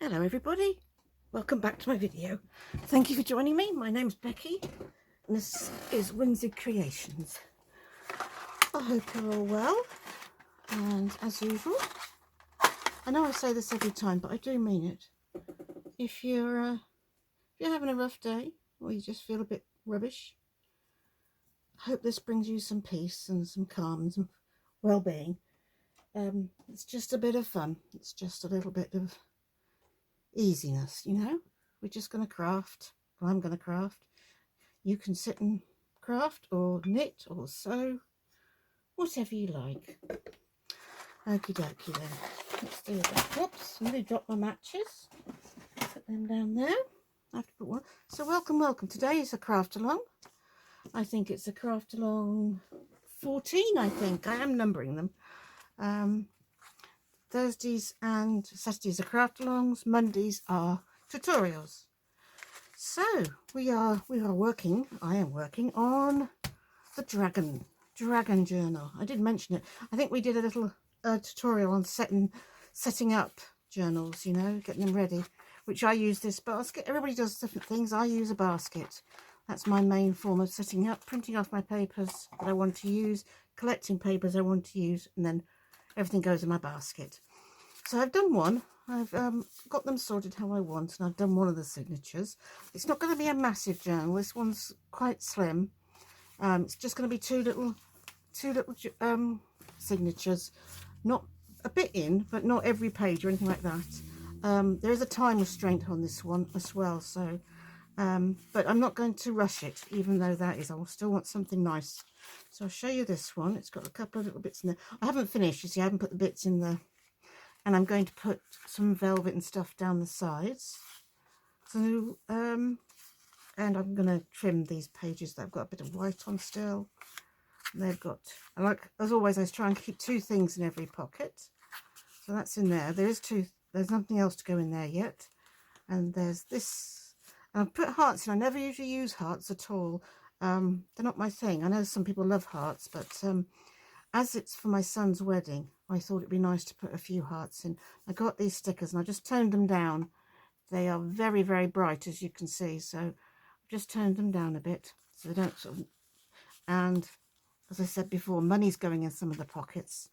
Hello everybody, welcome back to my video. Thank you for joining me. My name's Becky and this is Whimsy Creations. I hope you're all well, and as usual, I know I say this every time but I do mean it. If you're having a rough day or you just feel a bit rubbish, I hope this brings you some peace and some calm and some well-being. It's just a bit of fun, it's just a little bit of easiness, you know. We're just going to craft. Well, I'm going to craft. You can sit and craft or knit or sew, whatever you like. Okie dokie then. Let's do that. Oops, I'm going to drop my matches. Put them down there. I have to put one. So welcome. Today is a craft along. I think it's a craft along 14, I think. I am numbering them. Thursdays and Saturdays are craft alongs, Mondays are tutorials. So I am working on the dragon journal. I did mention it. I think we did a little tutorial on setting up journals, you know, getting them ready, which I use this basket. Everybody does different things. I use a basket. That's my main form of setting up, printing off my papers that I want to use, collecting papers I want to use, and then everything goes in my basket. So I've done one. I've got them sorted how I want, and I've done one of the signatures. It's not going to be a massive journal. This one's quite slim. It's just going to be two little signatures, not a bit in, but not every page or anything like that. There is a time restraint on this one as well, so but I'm not going to rush it, even though that is. I will still want something nice. So I'll show you this one. It's got a couple of little bits in there. I haven't finished, you see, I haven't put the bits in there. And I'm going to put some velvet and stuff down the sides. So, and I'm going to trim these pages that I've got a bit of white on still. They've got, as always, I try and keep two things in every pocket. So that's in there. There's nothing else to go in there yet. And there's this. I've put hearts in. I never usually use hearts at all. They're not my thing. I know some people love hearts, but as it's for my son's wedding, I thought it'd be nice to put a few hearts in. I got these stickers and I just toned them down. They are very, very bright, as you can see. So I've just toned them down a bit so they don't sort of, and as I said before, money's going in some of the pockets.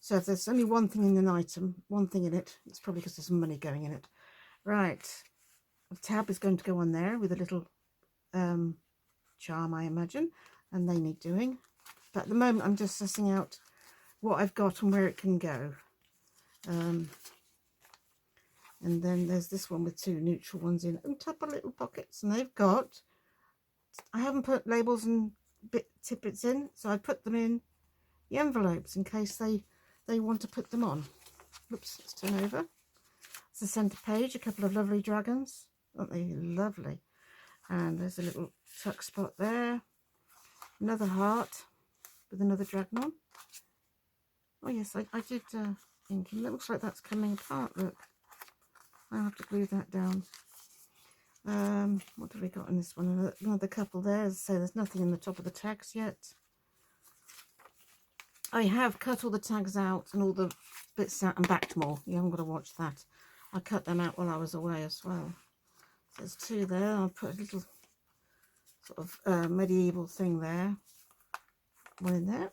So if there's only one thing in an item, one thing in it, it's probably because there's some money going in it. Right. A tab is going to go on there with a little charm, I imagine, and they need doing. But at the moment, I'm just sussing out what I've got and where it can go. And then there's this one with two neutral ones in and top of little pockets. And they've got, I haven't put labels and tippets in, so I put them in the envelopes in case they want to put them on. Oops, let's turn over. It's the centre page, a couple of lovely dragons. Aren't they lovely? And there's a little tuck spot there. Another heart with another dragon on. Oh yes, I did thinking. It looks like that's coming apart. Look, I'll have to glue that down. What have we got in this one? Another couple there. So there's nothing in the top of the tags yet. I have cut all the tags out and all the bits out and backed more. You haven't got to watch that. I cut them out while I was away as well. So there's two there. I'll put a little sort of medieval thing there. One in there.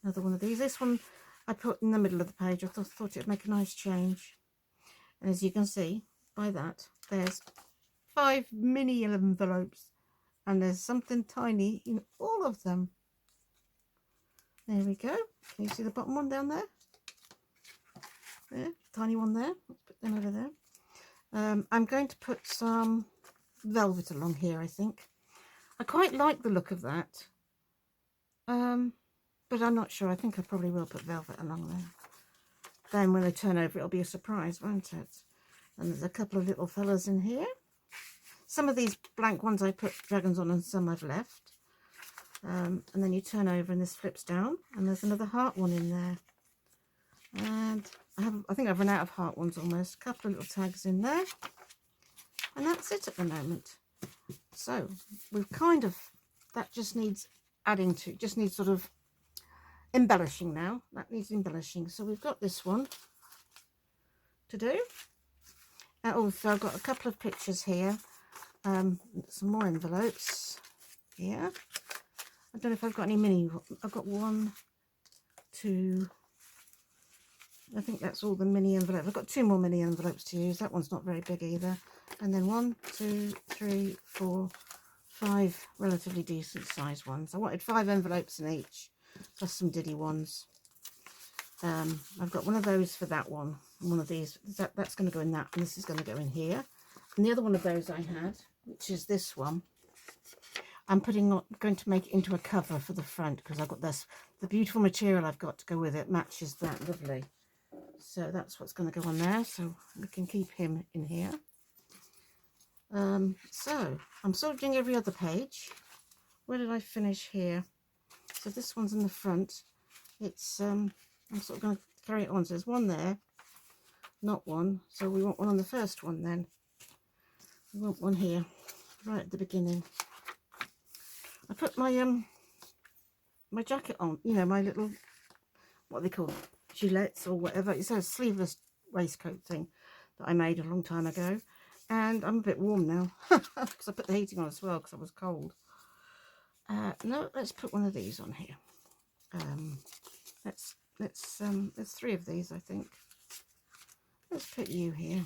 Another one of these. This one I put in the middle of the page. I thought it would make a nice change. And as you can see by that, there's 5 mini envelopes. And there's something tiny in all of them. There we go. Can you see the bottom one down there? There, tiny one there. Let's put them over there. I'm going to put some velvet along here, I think. I quite like the look of that. But I'm not sure. I think I probably will put velvet along there. Then when they turn over, it'll be a surprise, won't it? And there's a couple of little fellas in here. Some of these blank ones I put dragons on and some I've left. And then you turn over and this flips down. And there's another heart one in there. And I think I've run out of heart ones almost. A couple of little tags in there. And that's it at the moment. So we've kind of, that just needs adding to, just needs sort of embellishing now. That needs embellishing. So we've got this one. to do. And also I've got a couple of pictures here, some more envelopes here. I don't know if I've got any mini. I've got 1, 2, I think that's all the mini envelopes. I've got 2 more mini envelopes to use. That one's not very big either. And then 1, 2, 3, 4, 5 relatively decent sized ones. I wanted 5 envelopes in each, plus some diddy ones. I've got one of those for that one, and one of these. That's going to go in that, and this is going to go in here. And the other one of those I had, which is this one, I'm going to make it into a cover for the front, because I've got this, the beautiful material I've got to go with it matches that lovely. So that's what's going to go on there, so we can keep him in here. So I'm sort of doing every other page. Where did I finish here? So this one's in the front. It's I'm sort of going to carry it on. So there's one there, not one. So we want one on the first one then. We want one here, right at the beginning. I put my my jacket on, you know, my little, what they call gilets or whatever. It's a sleeveless waistcoat thing that I made a long time ago. And I'm a bit warm now because I put the heating on as well because I was cold. No, let's put one of these on here. There's 3 of these, I think. Let's put you here.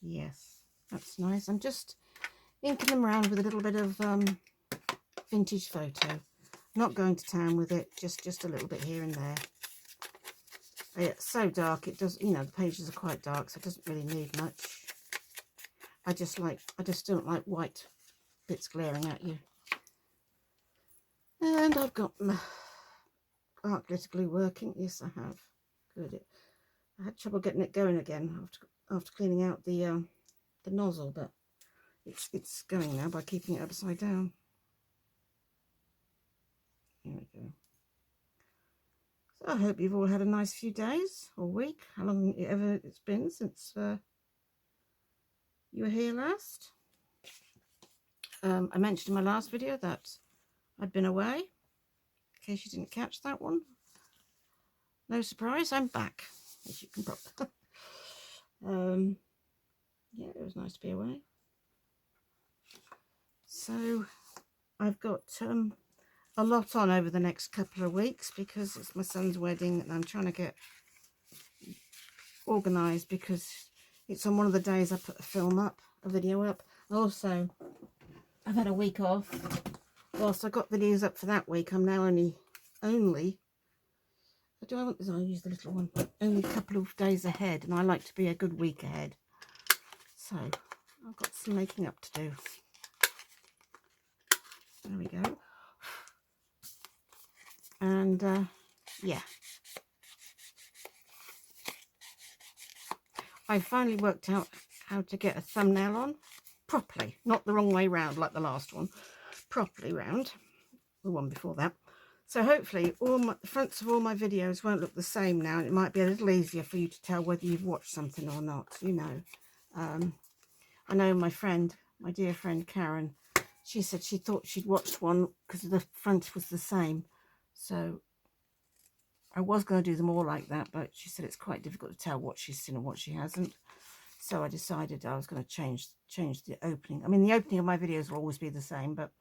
Yes, that's nice. I'm just inking them around with a little bit of vintage photo. Not going to town with it, just a little bit here and there. It's so dark, it does, you know, the pages are quite dark, so it doesn't really need much. I just don't like white bits glaring at you. And I've got my art glitter glue working. Yes, I have. Good. I had trouble getting it going again after cleaning out the nozzle, but it's going now by keeping it upside down. Here we go. So I hope you've all had a nice few days or week, how long ever it's been since you were here last. I mentioned in my last video that I'd been away, in case you didn't catch that one. No surprise, I'm back, as you can probably. Yeah, it was nice to be away. So I've got a lot on over the next couple of weeks because it's my son's wedding and I'm trying to get organised because it's on one of the days I put a video up. Also, I've had a week off. Whilst I got videos up for that week, I'm now only do I want this? I'll use the little one. Only a couple of days ahead, and I like to be a good week ahead. So I've got some making up to do. There we go. And yeah, I finally worked out how to get a thumbnail on properly, not the wrong way round like the last one, properly round, the one before that. So hopefully the fronts of all my videos won't look the same now, and it might be a little easier for you to tell whether you've watched something or not, you know. I know my dear friend Karen, she said she thought she'd watched one because the front was the same. So I was going to do them all like that, but she said it's quite difficult to tell what she's seen and what she hasn't. So I decided I was going to change the opening. I mean, the opening of my videos will always be the same, but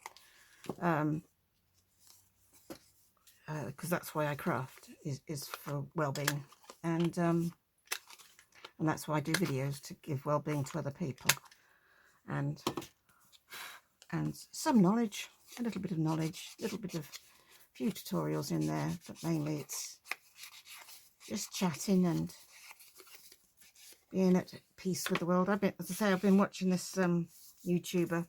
because that's why I craft is for well-being, and that's why I do videos, to give well-being to other people, and some knowledge, a little bit of knowledge, a little bit of few tutorials in there, but mainly it's just chatting and being at peace with the world. As I say, I've been watching this YouTuber. Her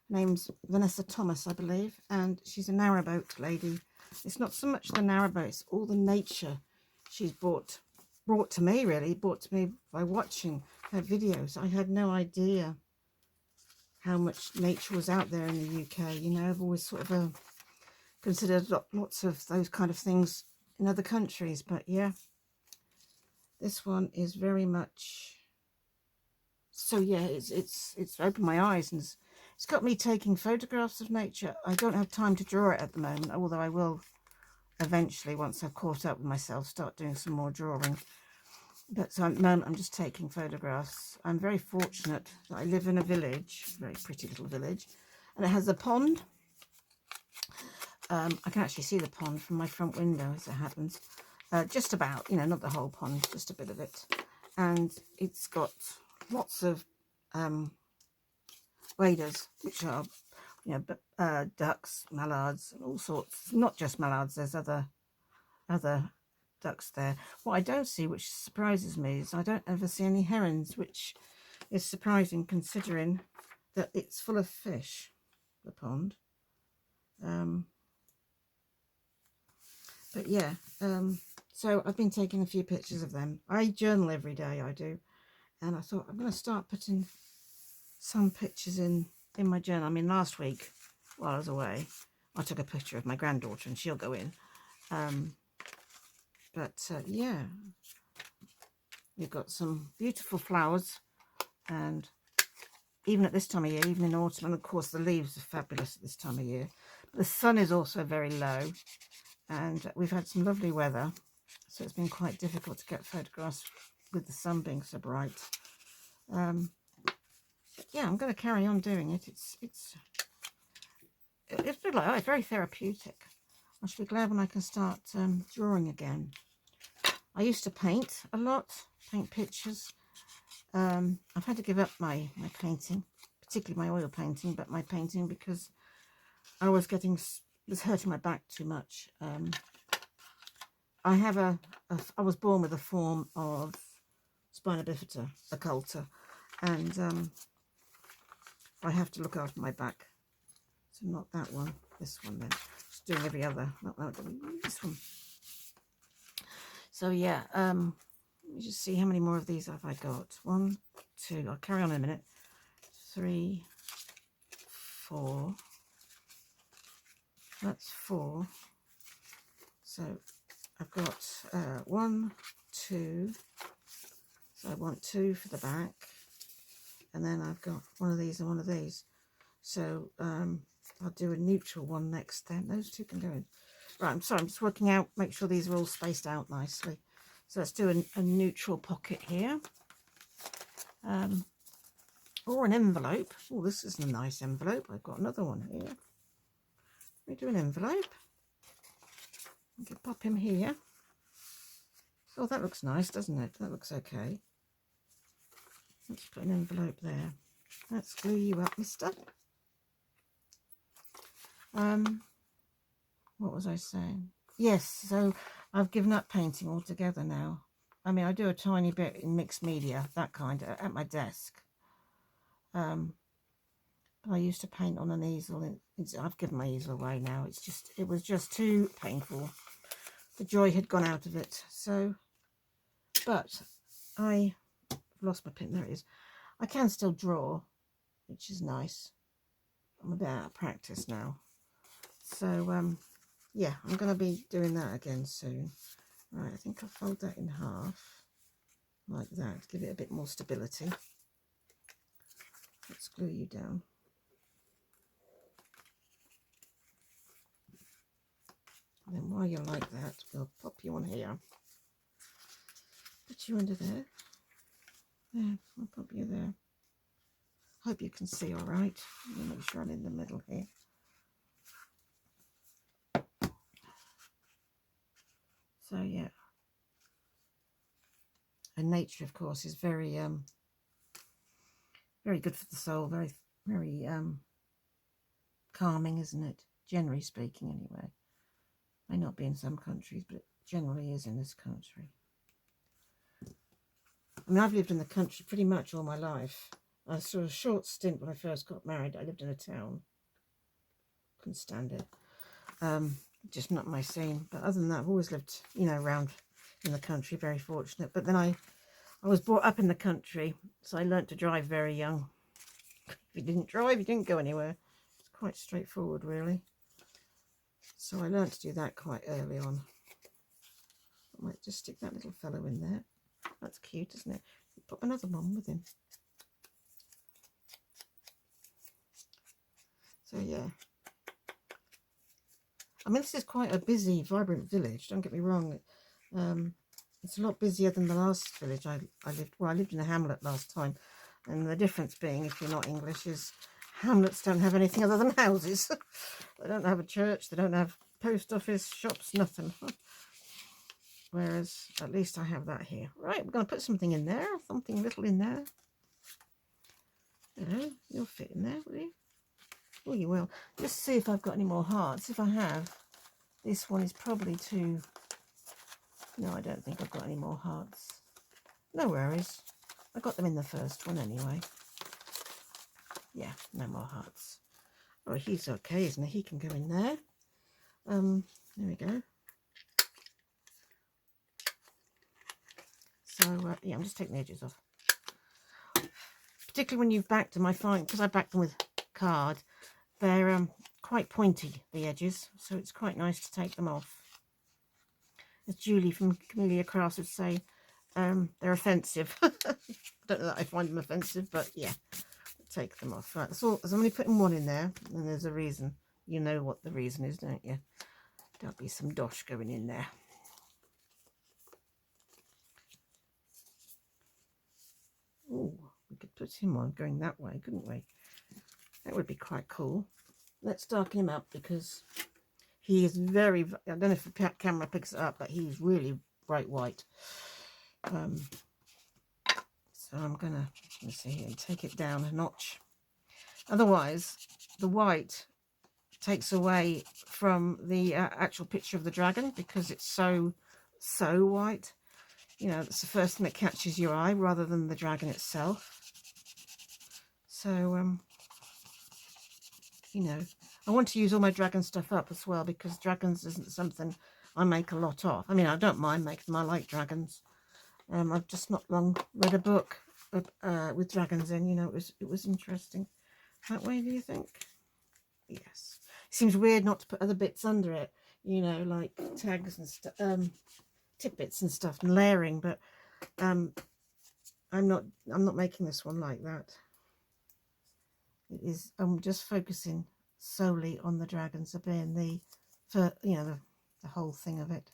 name's Vanessa Thomas, I believe, and she's a narrowboat lady. It's not so much the narrowboat, it's all the nature she's brought to me, really, brought to me by watching her videos. I had no idea how much nature was out there in the UK. You know, I've always sort of considered lots of those kind of things in other countries, but yeah, this one is very much so. Yeah, it's opened my eyes, and it's got me taking photographs of nature. I don't have time to draw it at the moment, although I will eventually, once I've caught up with myself, start doing some more drawing. But so at the moment I'm just taking photographs. I'm very fortunate that I live in a village, a very pretty little village, and it has a pond. I can actually see the pond from my front window as it happens. Just about, you know, not the whole pond, just a bit of it. And it's got lots of waders, which are, you know, ducks, mallards, all sorts. Not just mallards, there's other ducks there. What I don't see, which surprises me, is I don't ever see any herons, which is surprising considering that it's full of fish, the pond. But yeah, so I've been taking a few pictures of them. I journal every day, I do, and I thought I'm going to start putting some pictures in my journal. I mean, last week while I was away, I took a picture of my granddaughter, and she'll go in. Yeah, we've got some beautiful flowers, and even at this time of year, even in autumn, and of course the leaves are fabulous at this time of year. The sun is also very low, and we've had some lovely weather, so it's been quite difficult to get photographs with the sun being so bright. Yeah, I'm going to carry on doing it. It's very therapeutic. I should be glad when I can start drawing again. I used to paint a lot, paint pictures. I've had to give up my painting, particularly my oil painting, but my painting because I was hurting my back too much. I was born with a form of spina bifida occulta, and I have to look after my back. So not that one, this one then. Just doing every other, not this one. So yeah, let me just see how many more of these have I got. 1, 2, I'll carry on in a minute. 3, 4. That's 4. So I've got 1, 2. So I want 2 for the back, and then I've got one of these and one of these. So I'll do a neutral one next. Then those two can go in. Right, I'm sorry, I'm just working out, make sure these are all spaced out nicely. So let's do a neutral pocket here. Or an envelope. Oh, this is a nice envelope. I've got another one here. Let me do an envelope. I can pop him here. Oh, that looks nice, doesn't it? That looks okay. Let's put an envelope there. Let's glue you up, mister. What was I saying? Yes, so I've given up painting altogether now. I mean, I do a tiny bit in mixed media, that kind, at my desk. I used to paint on an easel. I've given my easel away now. It was just too painful. The joy had gone out of it. So, but I lost my pin. There it is. I can still draw, which is nice. I'm a bit out of practice now. So, yeah, I'm going to be doing that again soon. Right, I think I'll fold that in half, like that, to give it a bit more stability. Let's glue you down. And then while you're like that, we'll pop you on here. Put you under there. There, I'll pop you there. Hope you can see all right. Let me make sure I'm in the middle here. So yeah, and nature, of course, is very good for the soul. Very calming, isn't it? Generally speaking, anyway. May not be in some countries, but it generally is in this country. I mean, I've lived in the country pretty much all my life. I saw a short stint when I first got married. I lived in a town. Couldn't stand it. Just not my scene. But other than that, I've always lived, you know, around in the country. Very fortunate. But then I was brought up in the country, so I learnt to drive very young. If you didn't drive, you didn't go anywhere. It's quite straightforward, really. So I learnt to do that quite early on. I might just stick that little fellow in there. That's cute, isn't it? Put another one with him. So yeah. I mean, this is quite a busy, vibrant village. Don't get me wrong. It's a lot busier than the last village I lived. Well, I lived in a hamlet last time, and the difference being, if you're not English, is hamlets don't have anything other than houses. They don't have a church, they don't have post office, shops, nothing. Whereas at least I have that here. Right, we're going to put something in there, something little in there. Hello, you'll fit in there, will you? Oh, you will. Just see if I've got any more hearts. If I have, this one is probably too... No, I don't think I've got any more hearts. No worries. I got them in the first one anyway. Yeah, no more hearts. Oh, he's okay, isn't he? He can go in there. There we go. So, yeah, I'm just taking the edges off. Particularly when you've backed them, I find, because I backed them with card, they're quite pointy, the edges, so it's quite nice to take them off. As Julie from Camellia Crafts would say, they're offensive. I don't know that I find them offensive, but yeah, take them off. Right, so I'm only putting one in there, and there's a reason. You know what the reason is, don't you? There'll be some dosh going in there. Oh, we could put him on going that way, couldn't we? That would be quite cool. Let's darken him up because he is very, I don't know if the camera picks it up, but he's really bright white. So I'm going to, let's see here, take it down a notch. Otherwise, the white takes away from the actual picture of the dragon because it's so white. You know, that's the first thing that catches your eye rather than the dragon itself. So, you know, I want to use all my dragon stuff up as well because dragons isn't something I make a lot of. I mean, I don't mind making them. I like dragons. I've just not long read a book with dragons in. You know, it was interesting. That way, do you think? Yes. It seems weird not to put other bits under it. You know, like tags and stuff, tidbits and stuff, and layering. But I'm not making this one like that. It is. I'm just focusing solely on the dragons of being the whole thing of it.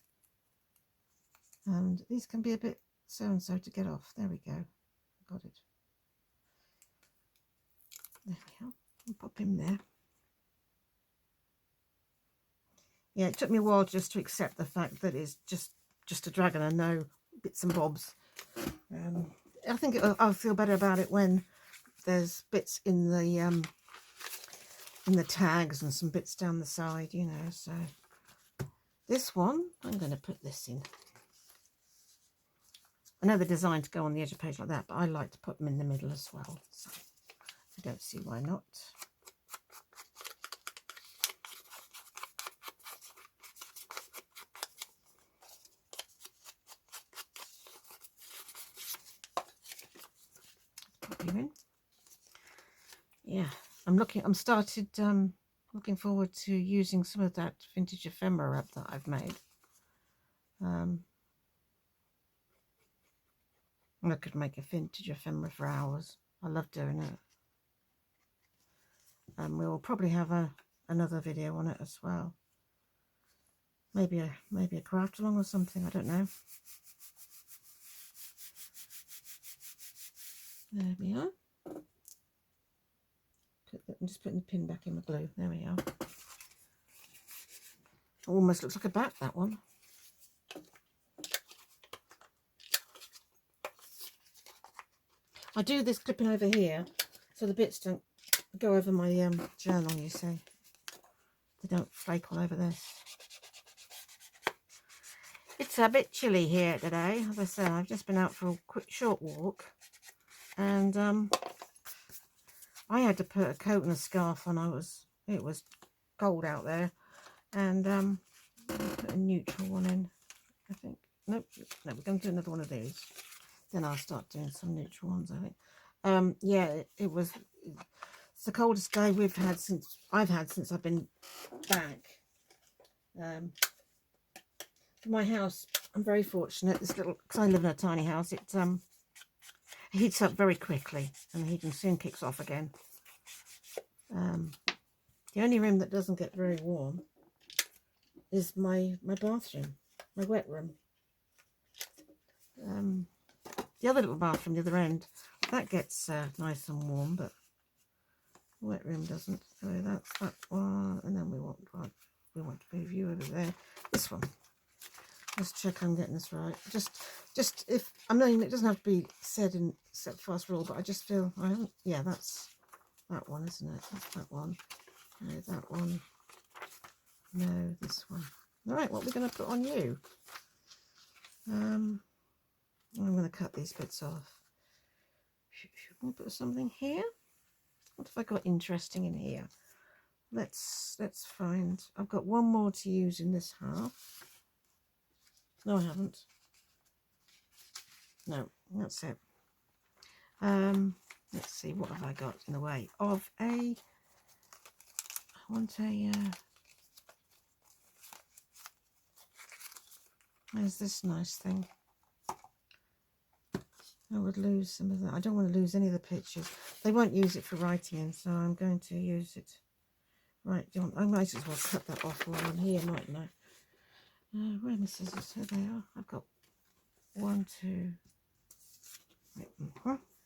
And these can be a bit so-and-so to get off. There we go. Got it. There we are. I'll pop him there. Yeah, it took me a while just to accept the fact that it's just a dragon and no bits and bobs. I think I'll feel better about it when there's bits in the tags and some bits down the side, you know. So this one, I'm going to put this in. I know they're designed to go on the edge of the page like that, but I like to put them in the middle as well. So I don't see why not. Pop you in. Yeah, I'm looking forward to using some of that vintage ephemera wrap that I've made. I could make a vintage ephemera for hours. I love doing it. And we will probably have another video on it as well. Maybe a craft along or something, I don't know. There we are. I'm just putting the pin back in the glue. There we are. Almost looks like a bat, that one. I do this clipping over here so the bits don't go over my journal, you see. They don't flake all over this. It's a bit chilly here today. As I said, I've just been out for a quick short walk and I had to put a coat and a scarf on. It was cold out there, and put a neutral one in, I think. Nope, no, we're going to do another one of these. Then I'll start doing some neutral ones, I think. Yeah, it's the coldest day I've had since I've been back. For my house, I'm very fortunate. Because I live in a tiny house, it heats up very quickly, and the heating soon kicks off again. The only room that doesn't get very warm is my bathroom, my wet room. the other little bathroom, the other end, that gets nice and warm, but the wet room doesn't. So that's that one, and then we want to move you over there. This one. Let's check I'm getting this right. Just if I mean, it doesn't have to be said in set fast rule, but I just feel I haven't. Yeah, that's that one, isn't it? That's that one. No, that one. No, this one. All right, what are we going to put on you? I'm going to cut these bits off. We'll put something here. What have I got interesting in here? Let's find. I've got one more to use in this half. No, I haven't. No, that's it. Let's see, what have I got in the way of I want a. There's this nice thing. I would lose some of that. I don't want to lose any of the pictures. They won't use it for writing in, so I'm going to use it. Right, I might as well cut that off while I'm here, mightn't I? Where are my scissors? Here they are. I've got 1, 2. Wait,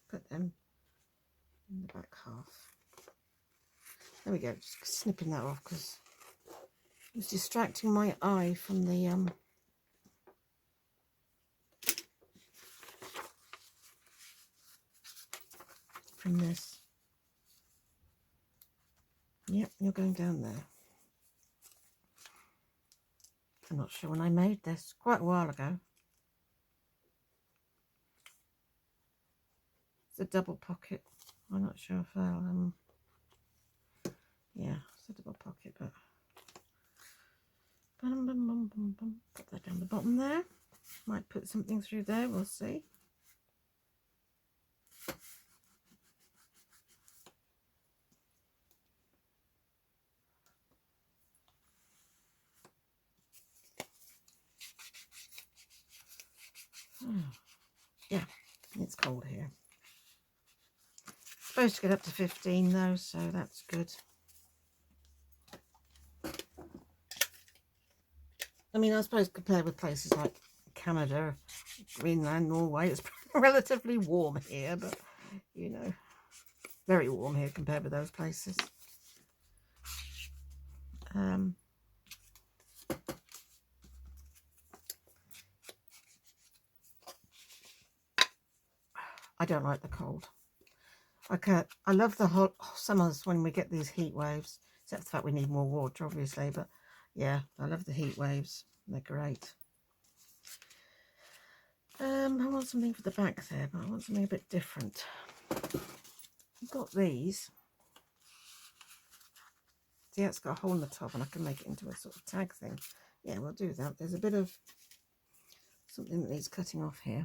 put them in the back half. There we go. Just snipping that off because it was distracting my eye from the from this. Yep, you're going down there. I'm not sure when I made this, quite a while ago. It's a double pocket. I'm not sure if I'll, yeah, it's a double pocket, but put that down the bottom there. Might put something through there, we'll see. Yeah, it's cold here. Supposed to get up to 15 though, so that's good. I mean, I suppose compared with places like Canada, Greenland, Norway, it's relatively warm here, but you know, very warm here compared with those places. I don't like the cold. I love the hot summers when we get these heat waves, except the fact we need more water, obviously. But yeah, I love the heat waves. They're great. I want something for the back there, but I want something a bit different. I've got these. See, it's got a hole in the top, and I can make it into a sort of tag thing. Yeah, we'll do that. There's a bit of something that needs cutting off here.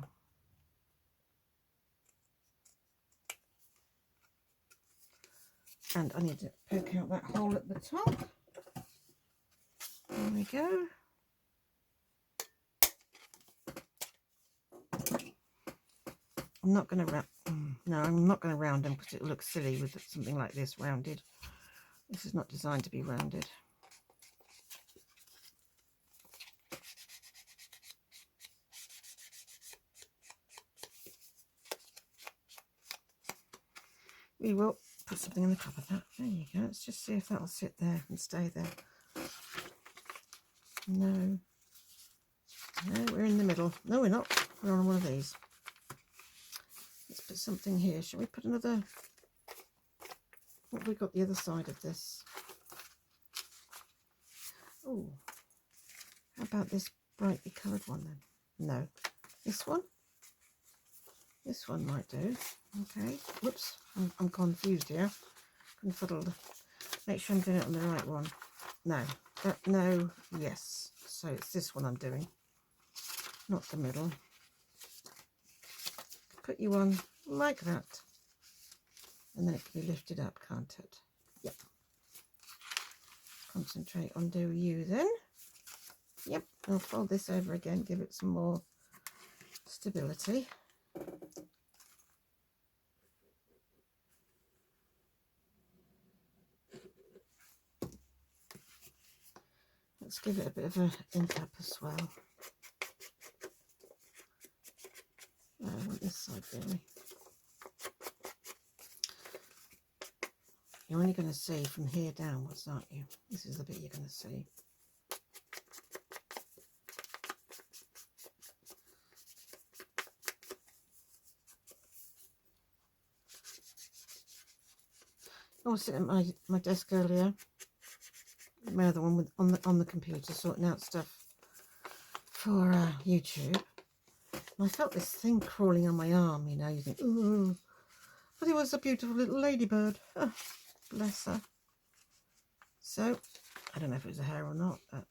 And I need to poke out that hole at the top. There we go. I'm not going to wrap. No, I'm not going to round them because it looks silly with something like this rounded. This is not designed to be rounded. We will put something in the top of that. There you go. Let's just see if that'll sit there and stay there. No. No, we're in the middle. No, we're not. We're on one of these. Let's put something here. Shall we put another... What have we got the other side of this? Oh. How about this brightly coloured one then? No. This one? This one might do. Okay. Whoops. I'm confused here. Confuddled. Make sure I'm doing it on the right one. No. No. Yes. So it's this one I'm doing. Not the middle. Put you on like that. And then it can be lifted up, can't it? Yep. Concentrate on do you then. Yep. I'll fold this over again. Give it some more stability. Let's give it a bit of an ink up as well. this side really. You're only going to see from here downwards, aren't you? This is the bit you're going to see. I was sitting at my desk earlier, my other one on the computer, sorting out stuff for YouTube. And I felt this thing crawling on my arm, you know. You think, ooh, but it was a beautiful little ladybird. Oh, bless her. So I don't know if it was a hare or not, but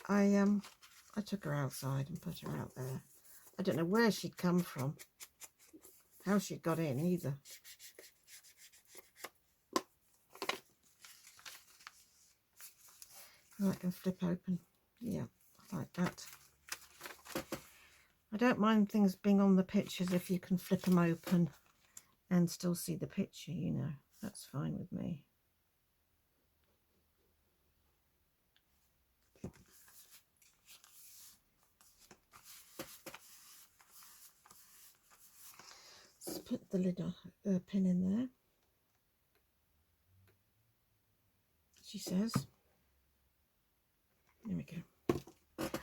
I took her outside and put her out there. I don't know where she'd come from, how she'd got in either. I can flip open. Yeah, I like that. I don't mind things being on the pictures if you can flip them open and still see the picture, you know. That's fine with me. Let's put the lid on, pin in there. She says. There we go.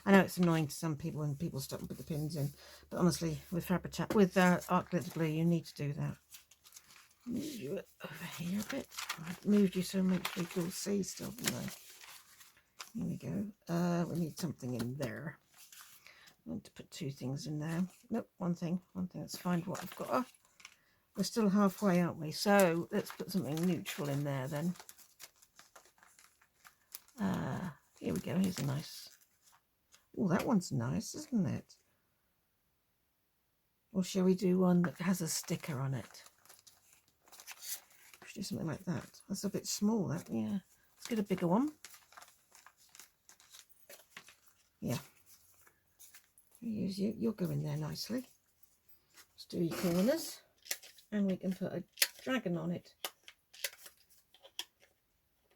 I know it's annoying to some people when people stop and put the pins in, but honestly, with Fabri-Tac, with arc glitter glue, you need to do that. Move you over here a bit. I've moved you so make sure you can all see still, don't I? Here we go. We need something in there. I want to put two things in there. Nope, one thing. Let's find what I've got. Oh, we're still halfway, aren't we? So let's put something neutral in there then. Here we go. Here's a nice. Oh, that one's nice, isn't it? Or shall we do one that has a sticker on it? Should do something like that. That's a bit small, that. Yeah. Let's get a bigger one. Yeah. Use you. You'll go in there nicely. Let's do your corners. And we can put a dragon on it.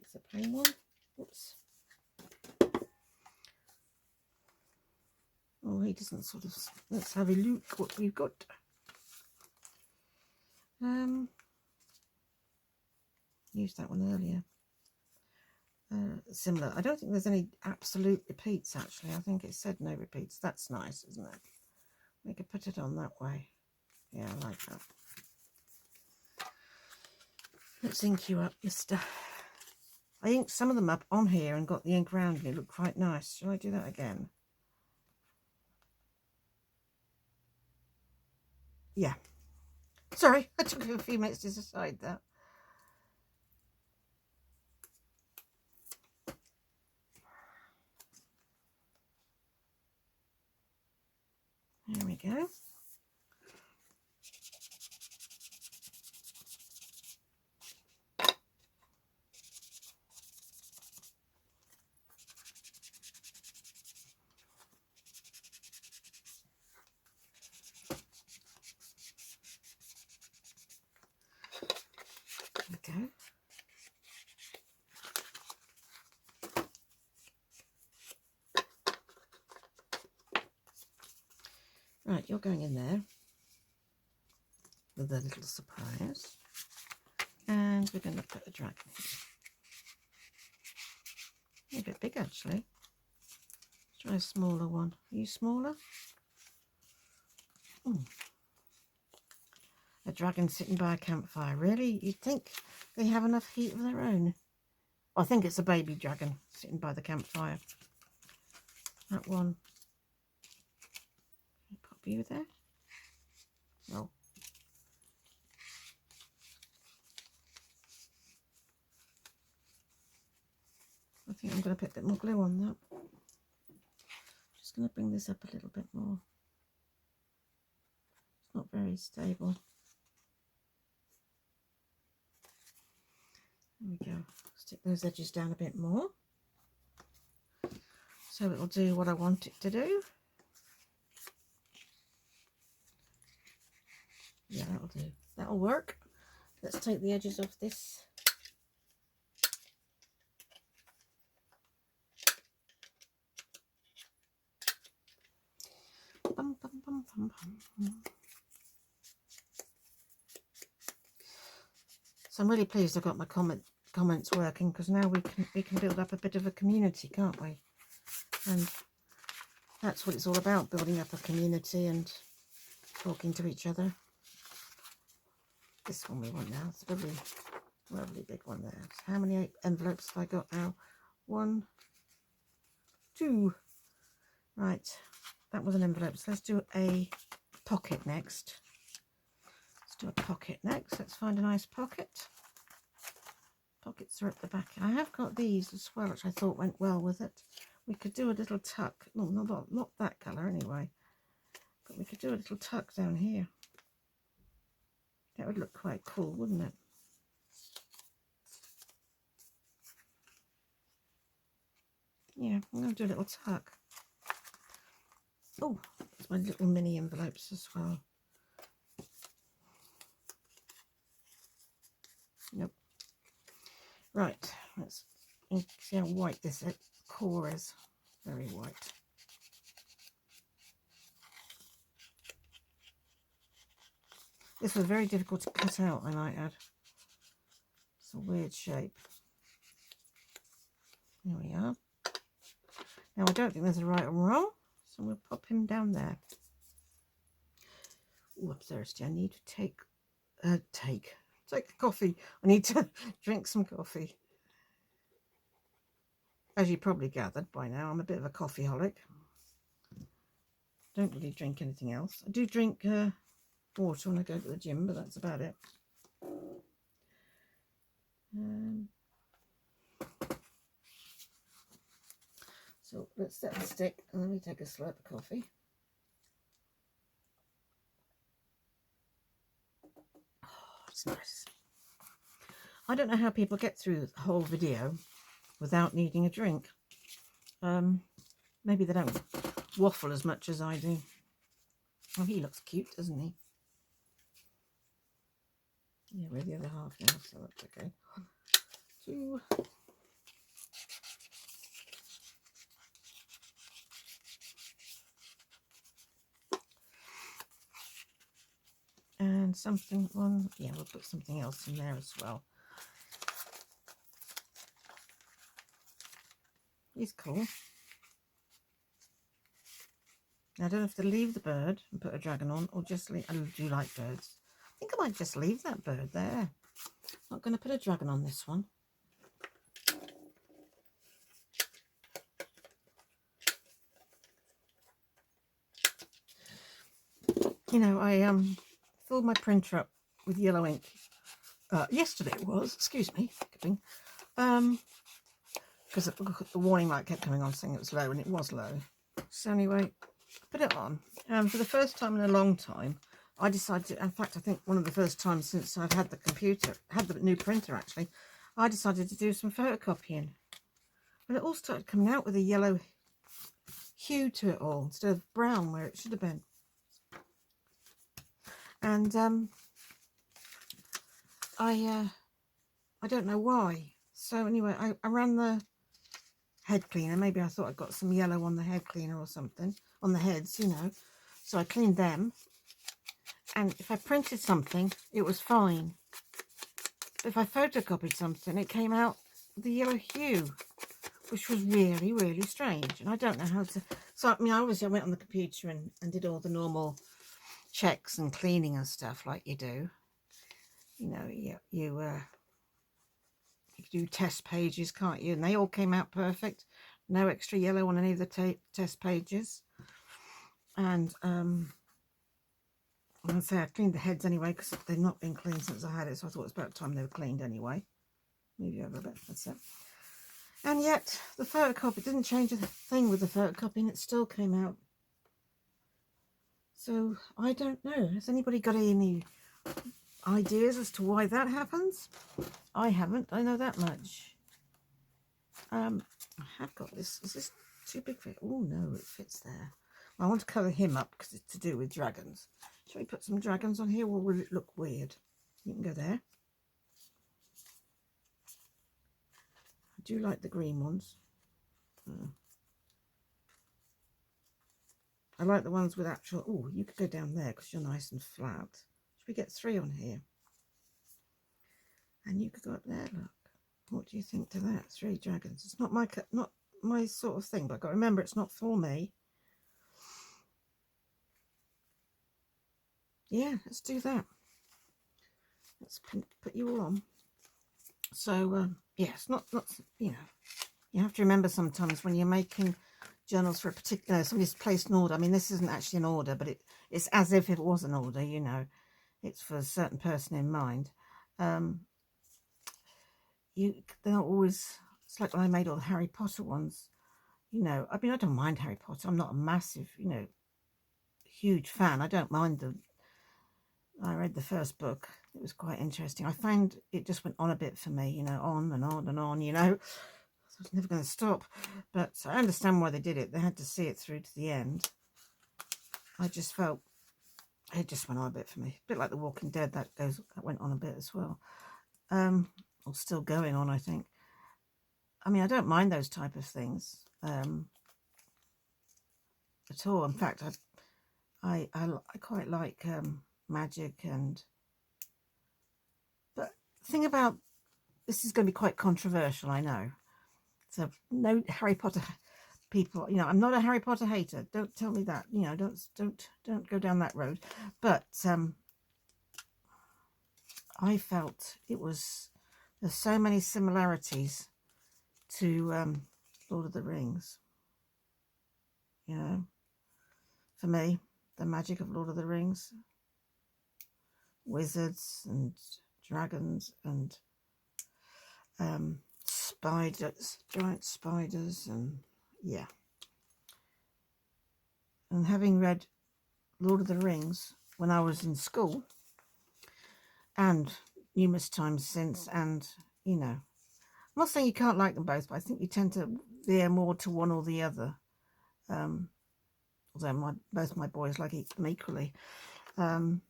It's a plain one. Oops. Oh, he doesn't sort of... Let's have a look what we've got. Used that one earlier. Similar. I don't think there's any absolute repeats, actually. I think it said no repeats. That's nice, isn't it? We could put it on that way. Yeah, I like that. Let's ink you up, mister. I inked some of them up on here and got the ink around and it looked quite nice. Shall I do that again? Yeah. Sorry, I took a few minutes to decide that. There we go. There we go. Right, you're going in there with a little surprise. And we're going to put a dragon here. A bit big, actually. Let's try a smaller one. Are you smaller? Ooh. A dragon sitting by a campfire. Really? You'd think they have enough heat of their own. I think it's a baby dragon sitting by the campfire. That one. Pop you there. Oh. I think I'm going to put a bit more glue on that. Just going to bring this up a little bit more. It's not very stable. There we go. Stick those edges down a bit more. So it'll do what I want it to do. Yeah, that'll do. That'll work. Let's take the edges off this. Bum, bum, bum, bum, bum. So I'm really pleased I got my comments working, because now we can build up a bit of a community, can't we? And that's what it's all about, building up a community and talking to each other. This one we want now. It's a lovely, lovely big one there. So how many envelopes have I got now? 1, 2. Right, that was an envelope. So let's do a pocket next. Let's do a pocket next. Let's find a nice pocket. Pockets are at the back. I have got these as well, which I thought went well with it. We could do a little tuck. No, not that colour anyway. But we could do a little tuck down here. That would look quite cool, wouldn't it? Yeah, I'm going to do a little tuck. Oh, there's my little mini envelopes as well. Nope. Right, let's see how white this core is. Very white. This was very difficult to cut out, I might add. It's a weird shape. There we are. Now, I don't think there's a right or wrong, so we'll pop him down there. Oh, I'm thirsty. I need to take coffee. I need to drink some coffee. As you probably gathered by now, I'm a bit of a coffeeholic. Don't really drink anything else. I do drink water when I go to the gym, but that's about it. So let's set the stick and let me take a slurp of coffee. Oh, it's nice. I don't know how people get through the whole video without needing a drink. Maybe they don't waffle as much as I do. Oh, he looks cute, doesn't he? Yeah, we're the other half now, so that's okay. 1, 2. And something on, yeah, we'll put something else in there as well. He's cool. Now, I don't have to leave the bird and put a dragon on, or just leave. I do like birds. I think I might just leave that bird there. Not going to put a dragon on this one. You know, I filled my printer up with yellow ink. Yesterday it was. Excuse me, because the warning light kept coming on saying it was low, and it was low. So anyway, put it on. For the first time in a long time, I decided to, in fact, I think one of the first times since I've had the computer, had the new printer actually, I decided to do some photocopying. And it all started coming out with a yellow hue to it all, instead of brown where it should have been. And I don't know why. So anyway, I ran the head cleaner. Maybe I thought I got some yellow on the head cleaner or something, on the heads, you know. So I cleaned them. And if I printed something, it was fine. But if I photocopied something, it came out with the yellow hue, which was really, really strange. And I don't know how to... So, I mean, obviously I went on the computer and did all the normal checks and cleaning and stuff like you do. You know, you do test pages, can't you? And they all came out perfect. No extra yellow on any of the test pages. And I'm going to say I cleaned the heads anyway, because they've not been cleaned since I had it, so I thought it was about time they were cleaned anyway. Maybe over a bit, that's it. And yet, the photocopy didn't change a thing with the photocopying, it still came out. So, I don't know. Has anybody got any ideas as to why that happens? I haven't, I know that much. I have got this. Is this too big for it? Oh, no, it fits there. I want to colour him up because it's to do with dragons. Shall we put some dragons on here, or will it look weird? You can go there. I do like the green ones. I like the ones with actual... Oh, you could go down there because you're nice and flat. Should we get 3 on here? And you could go up there, look. What do you think to that? 3 dragons. It's not my sort of thing, but I've got to remember it's not for me. Yeah, let's do that. Let's put you all on. So, yeah, it's not, you know, you have to remember sometimes when you're making journals for a particular, somebody's placed an order. I mean, this isn't actually an order, but it's as if it was an order, you know. It's for a certain person in mind. They're not always, it's like when I made all the Harry Potter ones, you know. I mean, I don't mind Harry Potter. I'm not a massive, you know, huge fan. I don't mind I read the first book. It was quite interesting. I found it just went on a bit for me, you know, on and on and on, you know. So it's never going to stop. But I understand why they did it. They had to see it through to the end. I just felt it just went on a bit for me. A bit like The Walking Dead, that went on a bit as well. Or still going on, I think. I mean, I don't mind those type of things at all. In fact, I quite like magic but the thing about this is going to be quite controversial, I know. So no Harry Potter people, you know, I'm not a Harry Potter hater. Don't tell me that, you know, don't go down that road. But I felt there's so many similarities to Lord of the Rings. You know, for me, the magic of Lord of the Rings, wizards and dragons and spiders, giant spiders, and yeah. And having read Lord of the Rings when I was in school and numerous times since, and you know, I'm not saying you can't like them both, but I think you tend to veer more to one or the other. Although both my boys like them equally. But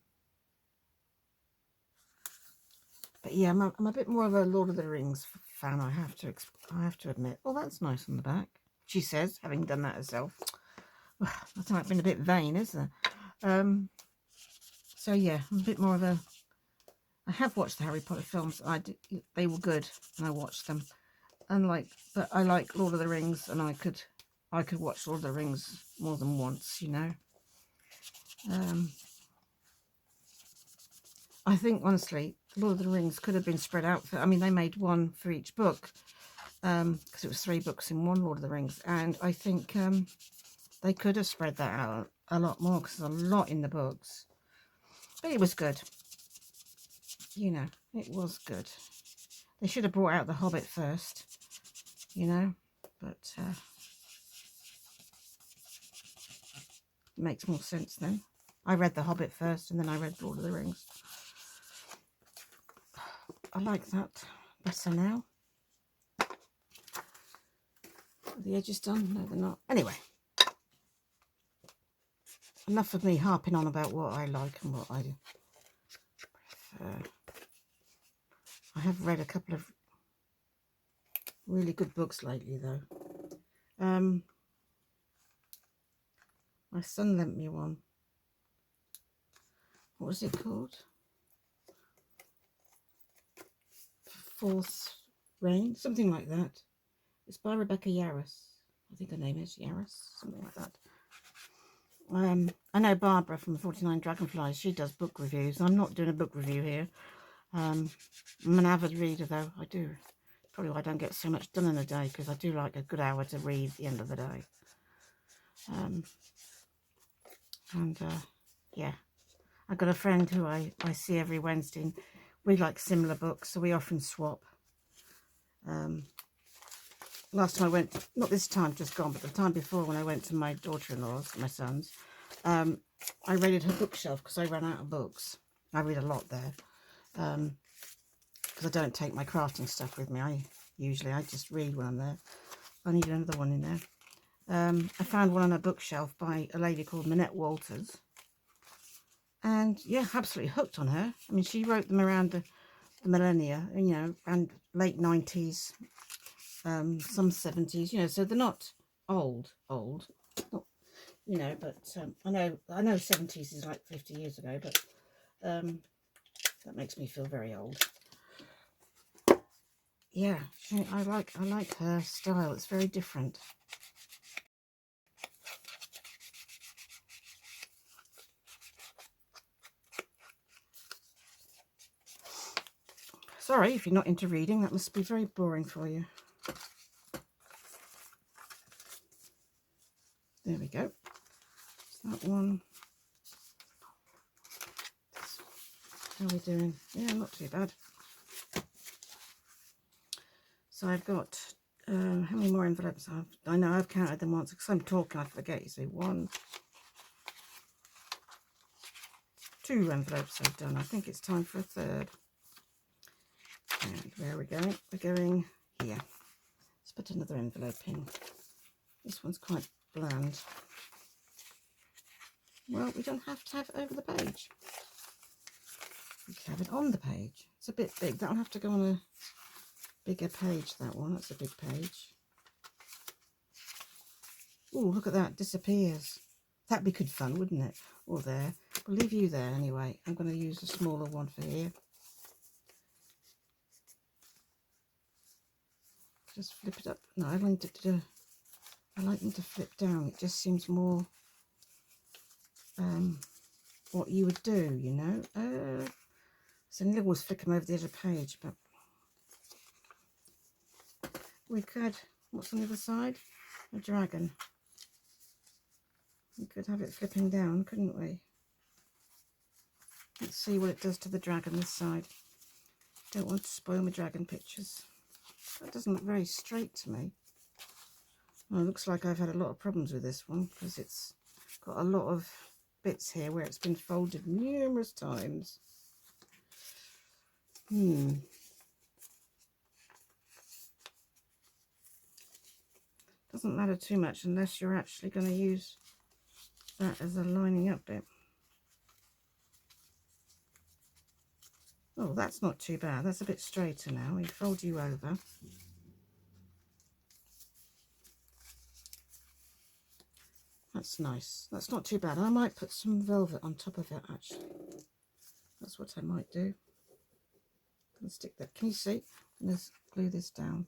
yeah, I'm a bit more of a Lord of the Rings fan. I have to admit. Oh, that's nice on the back. She says, having done that herself. I think I've been a bit vain, isn't it? So yeah, I'm a bit more of a. I have watched the Harry Potter films. They were good, and I watched them. But I like Lord of the Rings, and I could watch Lord of the Rings more than once, you know. I think honestly, Lord of the Rings could have been spread out. I mean, they made one for each book because it was 3 books in one, Lord of the Rings, and I think they could have spread that out a lot more because there's a lot in the books. But it was good, you know. It was good. They should have brought out The Hobbit first, you know, but it makes more sense then. I read The Hobbit first, and then I read Lord of the Rings. I like that better now. Are the edges done? No, they're not. Anyway, enough of me harping on about what I like and what I prefer. I have read a couple of really good books lately, though. My son lent me one. What was it called? Fourth Reign? Something like that. It's by Rebecca Yarros. I think her name is Yarros, something like that. I know Barbara from 49 Dragonflies. She does book reviews. I'm not doing a book review here. I'm an avid reader, though. I do. Probably why I don't get so much done in a day, because I do like a good hour to read at the end of the day. Yeah, I've got a friend who I see every Wednesday, and we like similar books, so we often swap. Last time I went, not this time just gone, but the time before when I went to my daughter-in-law's, my son's, I raided her bookshelf because I ran out of books. I read a lot there because I don't take my crafting stuff with me. I just read when I'm there. I need another one in there. I found one on a bookshelf by a lady called Minette Walters. And yeah, absolutely hooked on her. I mean, she wrote them around the millennia, you know, and late 90s, some 70s, you know, so they're not old, not, you know, but I know 70s is like 50 years ago, but that makes me feel very old. yeah, I like her style. It's very different. Sorry if you're not into reading. That must be very boring for you. There we go. That one. How are we doing? Yeah, not too bad. So I've got, how many more envelopes have I know I've counted them once because I'm talking, I forget. You see, 1, 2 envelopes I've done. I think it's time for a third. And where are we going? We're going here. Let's put another envelope in. This one's quite bland. Well, we don't have to have it over the page. We can have it on the page. It's a bit big. That'll have to go on a bigger page, that one. That's a big page. Oh, look at that. Disappears. That'd be good fun, wouldn't it? Or there. We'll leave you there anyway. I'm going to use a smaller one for here. Just flip it up. No, I like them to flip down. It just seems more what you would do, you know. So I always flick them over the edge of the page, but we could. What's on the other side? A dragon. We could have it flipping down, couldn't we? Let's see what it does to the dragon this side. Don't want to spoil my dragon pictures. That doesn't look very straight to me. Well, it looks like I've had a lot of problems with this one because it's got a lot of bits here where it's been folded numerous times. Doesn't matter too much unless you're actually going to use that as a lining up bit. Oh, that's not too bad. That's a bit straighter now. We fold you over. That's nice. That's not too bad. I might put some velvet on top of it, actually. That's what I might do. And stick that. Can you see? Let's glue this down.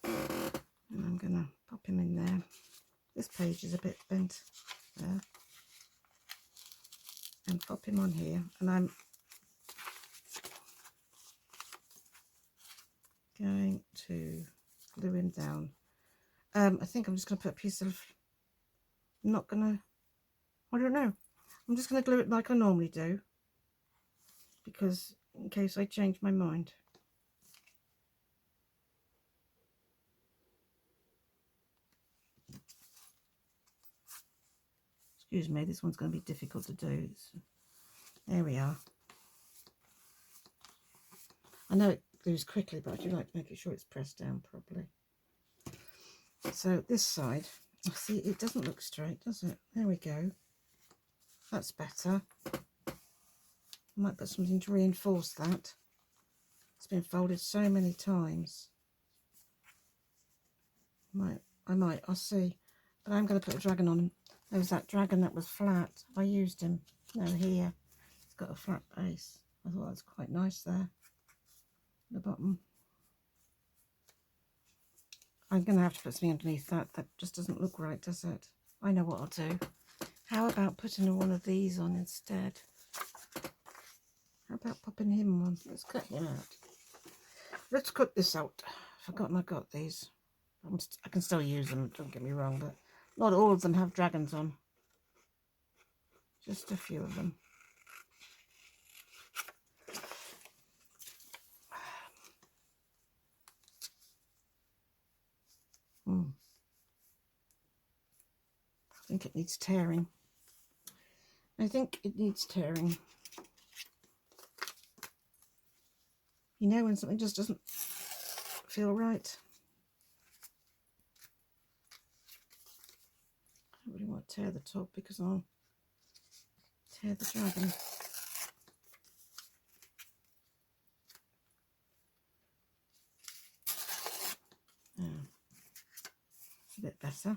And I'm going to pop him in there. This page is a bit bent there. And pop him on here. And I'm going to glue him down. I think I'm just going to put a piece of... I'm not going to... I don't know. I'm just going to glue it like I normally do. Because in case I change my mind. Excuse me, this one's going to be difficult to do. There we are. I know it glues quickly, but I do like making sure it's pressed down properly. So this side, see, it doesn't look straight, does it? There we go. That's better. I might put something to reinforce that. It's been folded so many times. I'll see. But I'm going to put a dragon on. There was that dragon that was flat. I used him. No, here. It's got a flat base. I thought that was quite nice there. The bottom. I'm going to have to put something underneath that. That just doesn't look right, does it? I know what I'll do. How about putting one of these on instead? How about popping him on? Let's cut him out. Let's cut this out. Forgotten I got these. I can still use them, don't get me wrong, but not all of them have dragons on. Just a few of them. I think it needs tearing. I think it needs tearing. You know when something just doesn't feel right. I don't really want to tear the top because I'll tear the dragon. It's a bit better.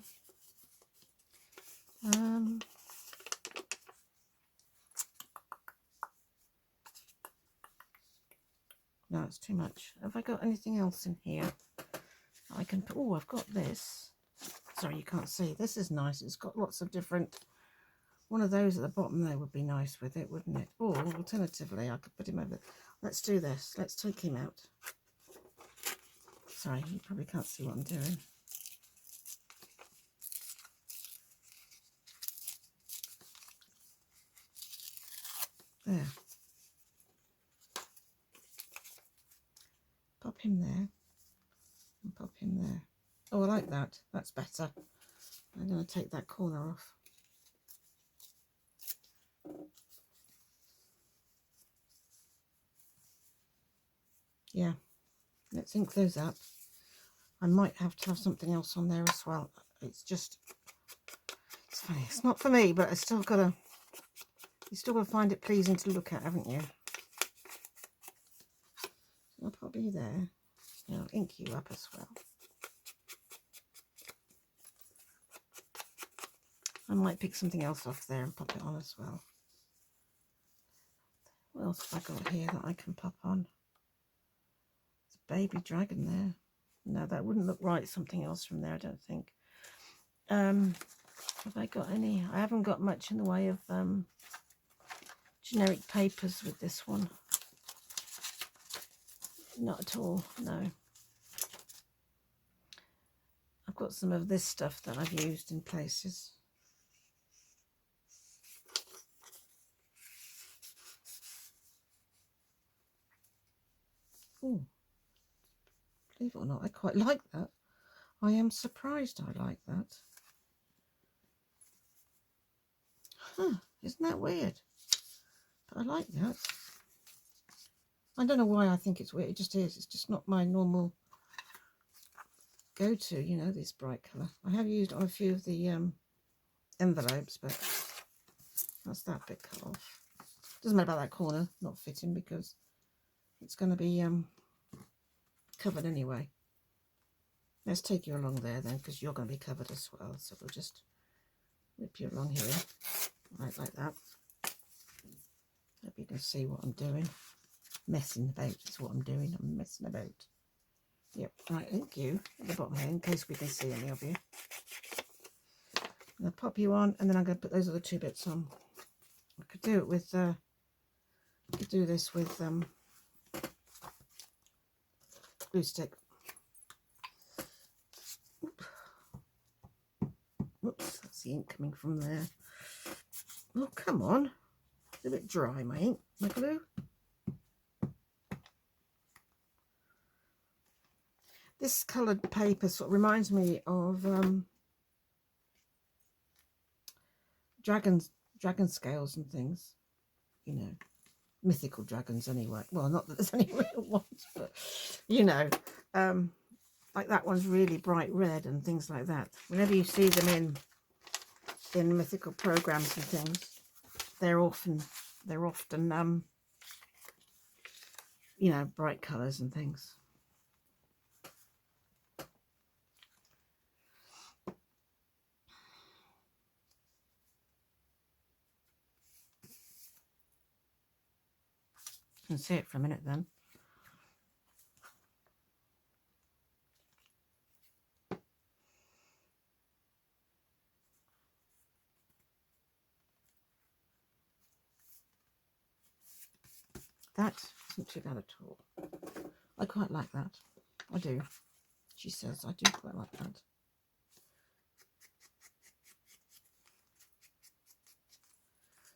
No, it's too much. Have I got anything else in here I can put? Oh, I've got this. Sorry, you can't see. This is nice. It's got lots of different... One of those at the bottom there would be nice with it, wouldn't it? Or alternatively, I could put him over. Let's do this. Let's take him out. Sorry, you probably can't see what I'm doing. There. Pop him there. And pop him there. Oh, I like that. That's better. I'm going to take that corner off. Yeah, let's ink those up. I might have to have something else on there as well. It's just, it's funny. It's not for me, but I still got to, you still got to find it pleasing to look at, haven't you? I'll pop you there. And I'll ink you up as well. I might pick something else off there and pop it on as well. What else have I got here that I can pop on? There's a baby dragon there. No, that wouldn't look right. Something else from there, I don't think. Have I got any? I haven't got much in the way of generic papers with this one. Not at all, no. I've got some of this stuff that I've used in places. Oh, believe it or not, I quite like that. I am surprised I like that. Huh, isn't that weird? But I like that. I don't know why I think it's weird. It just is. It's just not my normal go-to, you know, this bright colour. I have used it on a few of the envelopes, but that's that bit cut off. Doesn't matter about that corner not fitting because it's going to be covered anyway. Let's take you along there then, because you're going to be covered as well. So we'll just whip you along here, right like that. Hope you can see what I'm doing. Messing about is what I'm doing. I'm messing about. Yep. Right, thank you at the bottom here, in case we can see any of you. I'm going to pop you on, and then I'm going to put those other two bits on. I could do it with. I could do this with glue stick. Whoops, that's the ink coming from there. Oh, come on. It's a bit dry, my ink, my glue. This coloured paper sort of reminds me of dragon scales and things. You know, mythical dragons anyway. Well, not that there's any real ones, but, you know, like that one's really bright red and things like that. Whenever you see them in mythical programs and things, they're often you know, bright colours and things. You can see it for a minute then. That isn't too bad at all. I quite like that. I do. She says I do quite like that.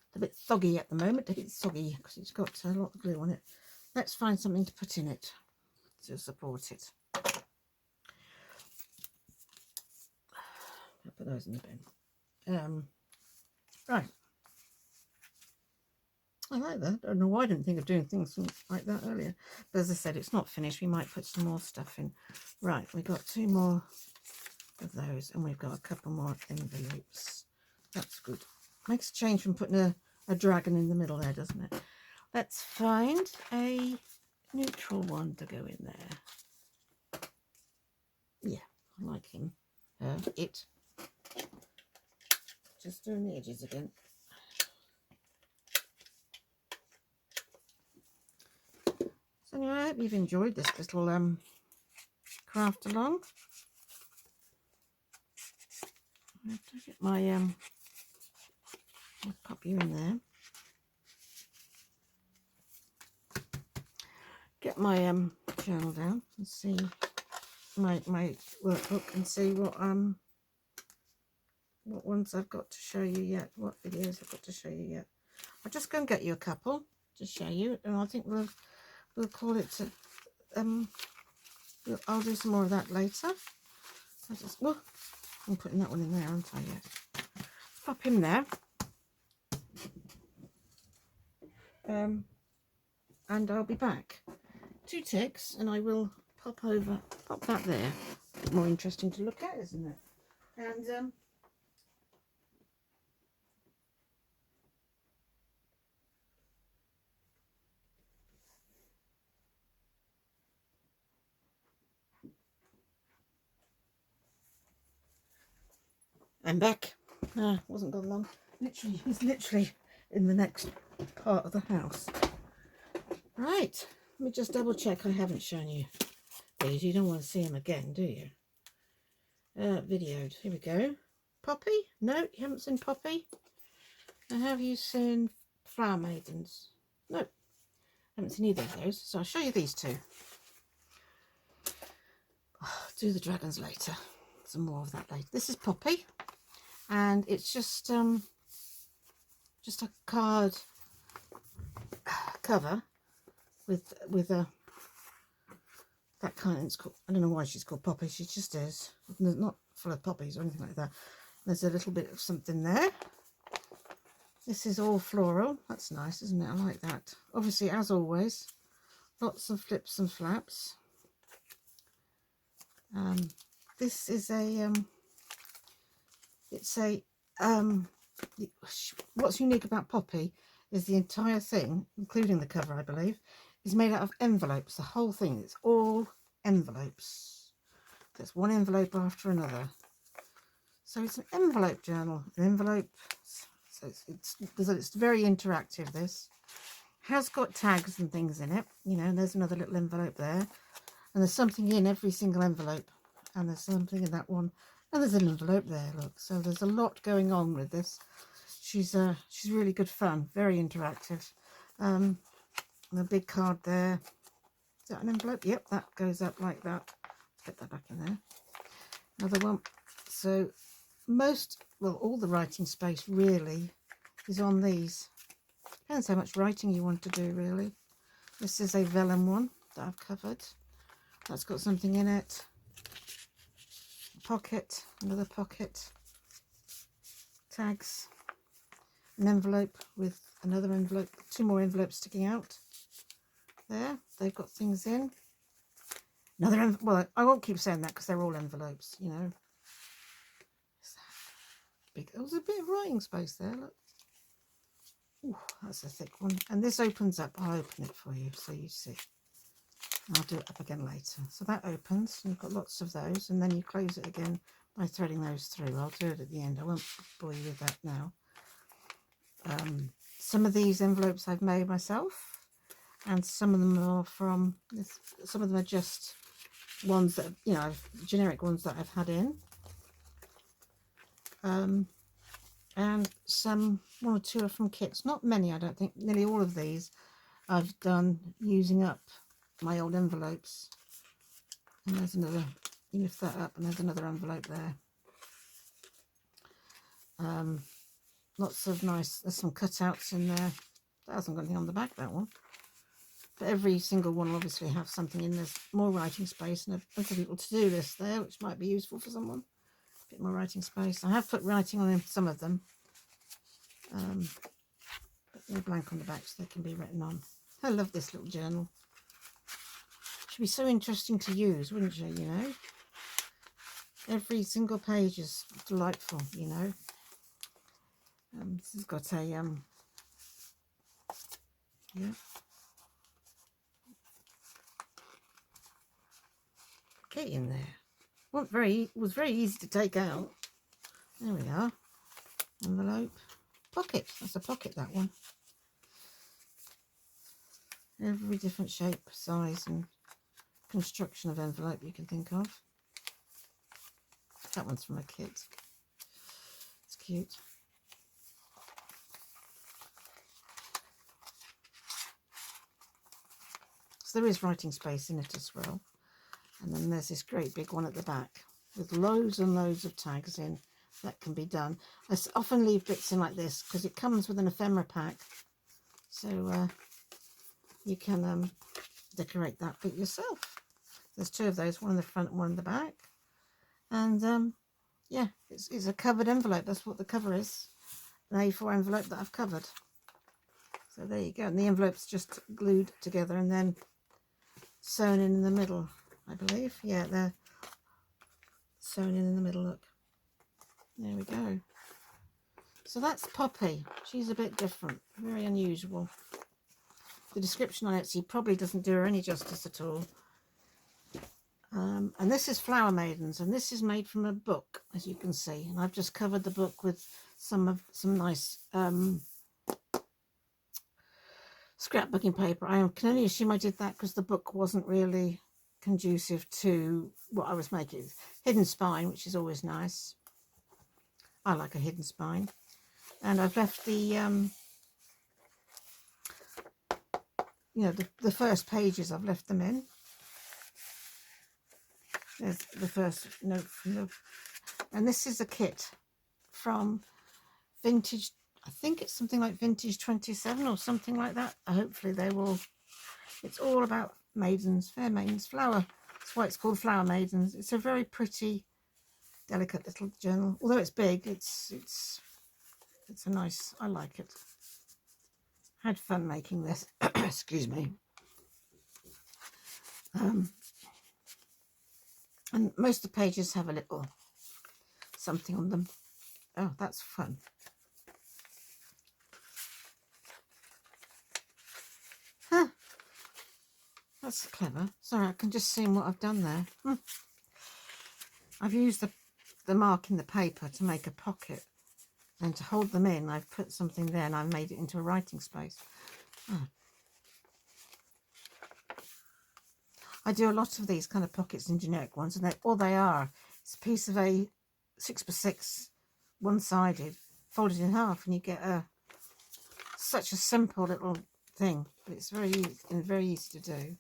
It's a bit soggy at the moment. It's soggy because it's got a lot of glue on it. Let's find something to put in it to support it. I'll put those in the bin. Right. I like that. I don't know why I didn't think of doing things like that earlier. But as I said, it's not finished. We might put some more stuff in. Right, we've got 2 more of those, and we've got a couple more envelopes. That's good. Makes a change from putting a dragon in the middle there, doesn't it? Let's find a neutral one to go in there. Yeah, I like him. It. Just doing the edges again. Anyway, I hope you've enjoyed this little craft along. I have to get my I'll pop you in there. Get my journal down and see my workbook and see what ones I've got to show you yet, what videos I've got to show you yet. I'll just go and get you a couple to show you, and I think we'll call it I'll do some more of that later. I'm putting that one in there, aren't I? Yes. Pop him there. And I'll be back. 2 ticks, and I will pop that there. A bit more interesting to look at, isn't it? And I'm back. Wasn't gone long. He's literally in the next part of the house. Right, let me just double check I haven't shown you these. You don't want to see him again, do you? Videoed. Here we go. Poppy? No, you haven't seen Poppy. And have you seen Flower Maidens? No, haven't seen either of those. So I'll show you these two. Do the dragons later. Some more of that later. This is Poppy, and it's just a card cover with a that kind. It's called, I don't know why she's called Poppy. She just is. It's not full of poppies or anything like that. There's a little bit of something there. This is all floral. That's nice, isn't it? I like that. Obviously, as always, lots of flips and flaps. This is what's unique about Poppy is the entire thing, including the cover, I believe, is made out of envelopes. The whole thing, it's all envelopes. There's one envelope after another. So it's an envelope journal. An envelope. So it's very interactive. This has got tags and things in it. You know, there's another little envelope there, and there's something in every single envelope, and there's something in that one, and there's an envelope there. Look, so there's a lot going on with this. She's really good fun, very interactive. And a big card there. Is that an envelope? Yep, that goes up like that. Let's get that back in there. Another one. So all the writing space really is on these. Depends how much writing you want to do, really. This is a vellum one that I've covered. That's got something in it. A pocket, another pocket, tags, an envelope with another envelope, 2 more envelopes sticking out. There, they've got things in. Another well, I won't keep saying that because they're all envelopes, you know. Big. There was a bit of writing space there. Look. Ooh, that's a thick one. And this opens up. I'll open it for you so you see. I'll do it up again later. So that opens, and you've got lots of those, and then you close it again by threading those through. I'll do it at the end. I won't bore you with that now. Some of these envelopes I've made myself, and some of them are from this. Some of them are just ones that, you know, generic ones that I've had in. And one or two are from kits. Not many, I don't think. Nearly all of these I've done using up my old envelopes. And there's another, you lift that up and there's another envelope there. Lots of nice, there's some cutouts in there. That hasn't got anything on the back, that one. But every single one will obviously have something in. There's more writing space and a bunch of little to-do list there, which might be useful for someone. A bit more writing space. I have put writing on some of them. But they're blank on the back so they can be written on. I love this little journal. Should be so interesting to use, wouldn't you, you know? Every single page is delightful, you know. This has got a, yeah. Get in there. Was very easy to take out. There we are. Envelope. Pocket. That's a pocket, that one. Every different shape, size and construction of envelope you can think of. That one's from a kit. It's cute. So there is writing space in it as well. And then there's this great big one at the back with loads and loads of tags in that can be done. I often leave bits in like this because it comes with an ephemera pack. So you can decorate that bit yourself. There's two of those, one in the front and one in the back. And yeah, it's a covered envelope. That's what the cover is. An A4 envelope that I've covered. So there you go. And the envelope's just glued together and then sewn in the middle, I believe. Yeah, they're sewn in the middle, look. There we go. So that's Poppy. She's a bit different, very unusual. The description on Etsy probably doesn't do her any justice at all. And this is Flower Maidens, and this is made from a book, as you can see. And I've just covered the book with some nice scrapbooking paper. I can only assume I did that because the book wasn't really conducive to what I was making. Hidden spine, which is always nice. I like a hidden spine. And I've left the you know, the first pages, I've left them in. There's the first note from the, and this is a kit from Vintage, I think it's something like Vintage 27 or something like that. Hopefully they will, it's all about maidens, fair maidens, flower. That's why it's called Flower Maidens. It's a very pretty, delicate little journal. Although it's big, it's a nice, I like it. Had fun making this. Excuse me. And most of the pages have a little something on them. Oh, that's fun. Huh. That's clever. Sorry, I can just see what I've done there. I've used the mark in the paper to make a pocket. And to hold them in, I've put something there and I've made it into a writing space. Oh. I do a lot of these kind of pockets in generic ones, and all they are, it's a piece of a 6x6, one-sided, folded in half, and you get such a simple little thing. But it's very easy to do.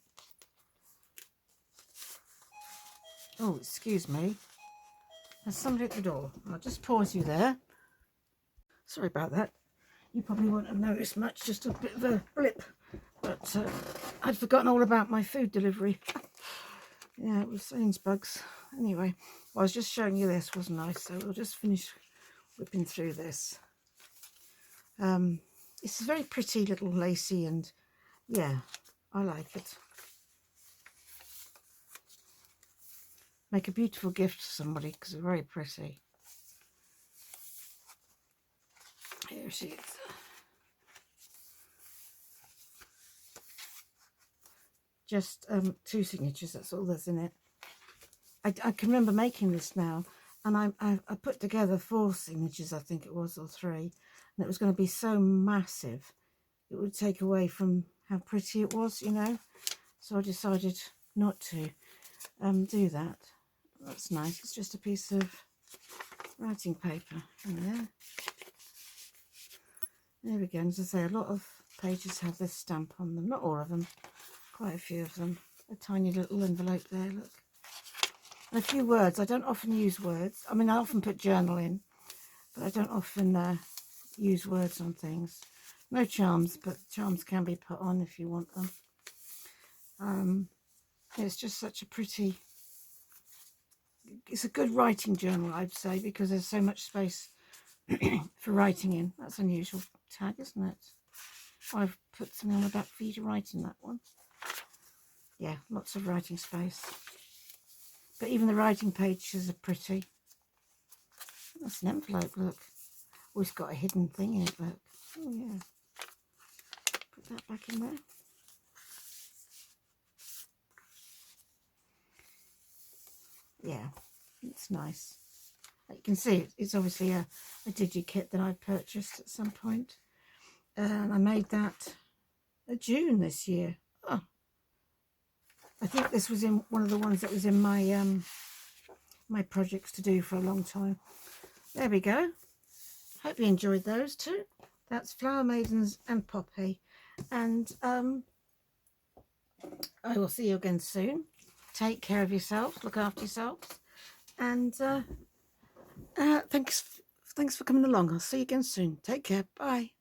Oh, excuse me. There's somebody at the door. I'll just pause you there. Sorry about that. You probably won't have noticed much, just a bit of a blip. But I'd forgotten all about my food delivery. Yeah, it was Sainsbury's. Anyway, well, I was just showing you this, wasn't I? So we'll just finish whipping through this. It's a very pretty little lacy, and yeah, I like it. Make a beautiful gift to somebody because they're very pretty. Here she is. Just 2 signatures, that's all there's in it. I can remember making this now, and I put together 4 signatures, I think it was, or 3, and it was going to be so massive it would take away from how pretty it was, you know. So I decided not to do that. That's nice. It's just a piece of writing paper in there. There we go. And as I say, a lot of pages have this stamp on them. Not all of them, quite a few of them. A tiny little envelope there, look. And a few words. I don't often use words. I mean, I often put journal in, but I don't often use words on things. No charms, but charms can be put on if you want them. It's just such a pretty, it's a good writing journal, I'd say, because there's so much space for writing in. That's an unusual tag, isn't it? I've put something on the back for you to write in that one. Yeah, lots of writing space. But even the writing pages are pretty. That's an envelope, look. Oh, it's got a hidden thing in it, look. Oh, yeah. Put that back in there. Yeah, it's nice. You can see it's obviously a digi-kit that I purchased at some point. And I made that June this year. Oh, I think this was in one of the ones that was in my my projects to do for a long time. There we go. Hope you enjoyed those too. That's Flower Maidens and Poppy. And I will see you again soon. Take care of yourselves. Look after yourselves. And thanks for coming along. I'll see you again soon. Take care. Bye.